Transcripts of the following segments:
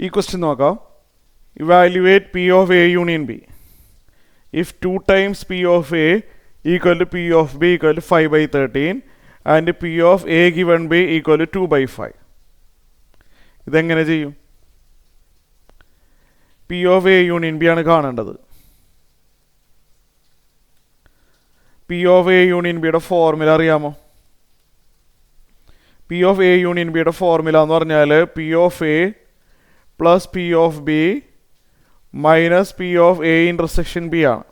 ഈ ക്വസ്റ്റ്യൻ നോക്കാം. Evaluate P of A union B if 2 times P of A equal to P of B equal to 5/13 and P of A given B equal to 2/5. ഇതെങ്ങനെ ചെയ്യും? P of A union B ആണ് കാണേണ്ടത്. P of A union ബിയുടെ formula അറിയാമോ? P of A union ബിയുടെ formula എന്ന് പറഞ്ഞാൽ P of A plus P of B minus P of A intersection B ആണ്.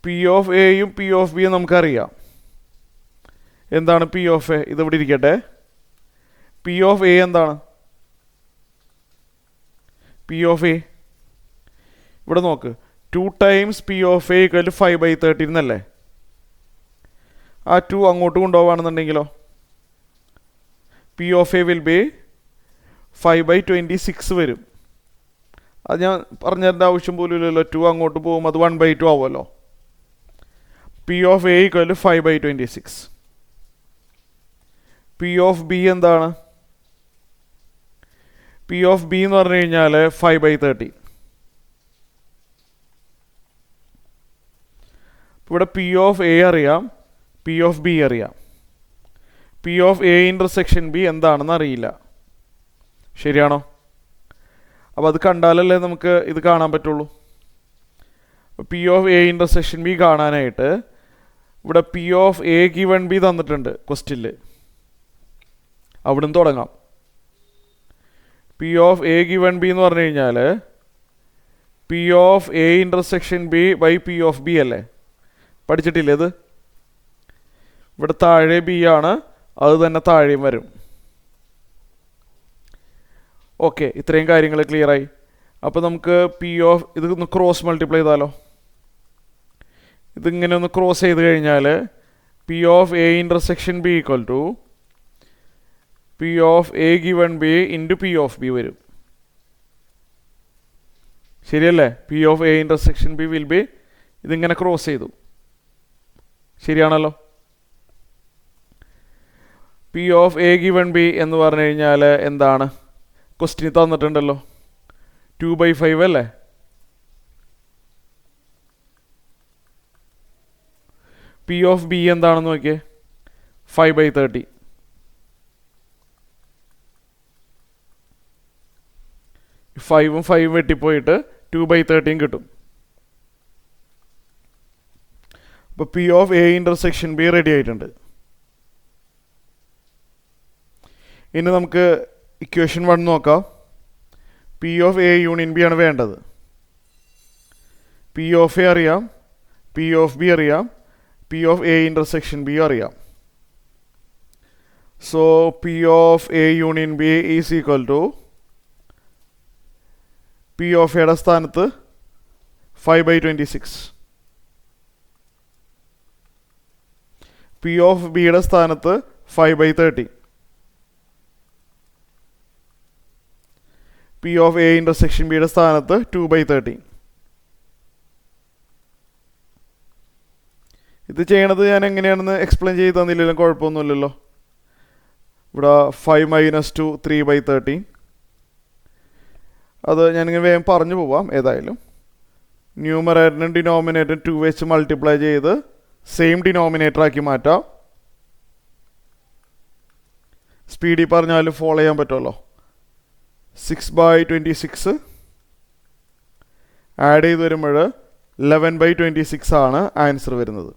പി ഓഫ് എയും പി ഓഫ് ബിയും നമുക്കറിയാം. എന്താണ് പി ഓഫ് എ? ഇതിവിടെ ഇരിക്കട്ടെ. പി ഓഫ് എ എന്താണ്? പി ഓഫ് എ ഇവിടെ നോക്ക്. 2 times P of A equal to 5/13 എന്നല്ലേ? ആ 2 അങ്ങോട്ട് കൊണ്ടുപോകുകയാണെന്നുണ്ടെങ്കിലോ P of A will B 5/26 വരും. അത് ഞാൻ പറഞ്ഞതിൻ്റെ ആവശ്യം പോലും ഇല്ലല്ലോ. 2 അങ്ങോട്ട് പോകും, അത് 1/2 ആവുമല്ലോ. P of A equal to 5/26. P of B എന്താണ്? പി ഓഫ് ബി എന്ന് പറഞ്ഞു കഴിഞ്ഞാൽ 5/13. ഇവിടെ പി ഓഫ് എ അറിയാം, പി ഓഫ് ബി അറിയാം. P of A intersection B എന്താണെന്ന് അറിയില്ല. ശരിയാണോ? അപ്പോൾ അത് കണ്ടാലല്ലേ നമുക്ക് ഇത് കാണാൻ പറ്റുള്ളൂ. P of A intersection B കാണാനായിട്ട് ഇവിടെ P of A given B തന്നിട്ടുണ്ട് ക്വസ്റ്റ്യനിൽ. അവിടുന്ന് തുടങ്ങാം. P of A given B എന്ന് പറഞ്ഞു കഴിഞ്ഞാൽ P of A intersection B by P of B അല്ലേ? പഠിച്ചിട്ടില്ലേ ഇത്? ഇവിടെ താഴെ ബി ആണ്, അത് തന്നെ താഴെയും വരും. ഓക്കെ, ഇത്രയും കാര്യങ്ങൾ ക്ലിയറായി. അപ്പോൾ നമുക്ക് പി ഓഫ് ഇത് ഒന്ന് ക്രോസ് മൾട്ടിപ്ലൈ ചെയ്താലോ? ഇതിങ്ങനെ ഒന്ന് ക്രോസ് ചെയ്ത് കഴിഞ്ഞാൽ P of A intersection B equal to P of A given B into P of B വരും. ശരിയല്ലേ? P of A intersection B will be, ഇതിങ്ങനെ ക്രോസ് ചെയ്തു. ശരിയാണല്ലോ? P of A given B എന്ന് പറഞ്ഞു കഴിഞ്ഞാൽ എന്താണ്? ക്വസ്റ്റ്യൻ തന്നിട്ടുണ്ടല്ലോ, 2/5 അല്ലേ? പി ഓഫ് ബി എന്താണെന്ന് നോക്കിയേ, 5/30. ഫൈവും വെട്ടിപ്പോയിട്ട് 2/13 കിട്ടും. അപ്പോൾ P of A intersection B ready ആയിട്ടുണ്ട്. ഇനി നമുക്ക് ഇക്വേഷൻ 1 നോക്കാം. P of A union B ആണ് വേണ്ടത്. പി ഓഫ് എ അറിയാം, പി ഓഫ് ബി അറിയാം, P of A intersection B അറിയാം. So P of A union B is equal to P of എയുടെ സ്ഥാനത്ത് 5/26, പി ഓഫ് ബിയുടെ സ്ഥാനത്ത് 5/30, പി ഓഫ് എ ഇൻ്റർസെക്ഷൻ ബിയുടെ സ്ഥാനത്ത് 2/13. ഇത് ചെയ്യണത് ഞാൻ എങ്ങനെയാണെന്ന് എക്സ്പ്ലെയിൻ ചെയ്ത് തന്നില്ലല്ലോ, കുഴപ്പമൊന്നുമില്ലല്ലോ. ഇവിടെ 5 - 2 3/13. അത് ഞാനിങ്ങനെ വേഗം പറഞ്ഞു പോവാം. ഏതായാലും ന്യൂമറേറ്ററിനും ഡിനോമിനേറ്ററും 2 വെച്ച് മൾട്ടിപ്ലൈ ചെയ്ത് സെയിം ഡിനോമിനേറ്റർ ആക്കി മാറ്റാം. സ്പീഡിൽ പറഞ്ഞാലും ഫോളോ ചെയ്യാൻ പറ്റുമല്ലോ. 6/26 ആഡ് ചെയ്ത് വരുമ്പോൾ 11/26 ആണ് ആൻസർ വരുന്നത്.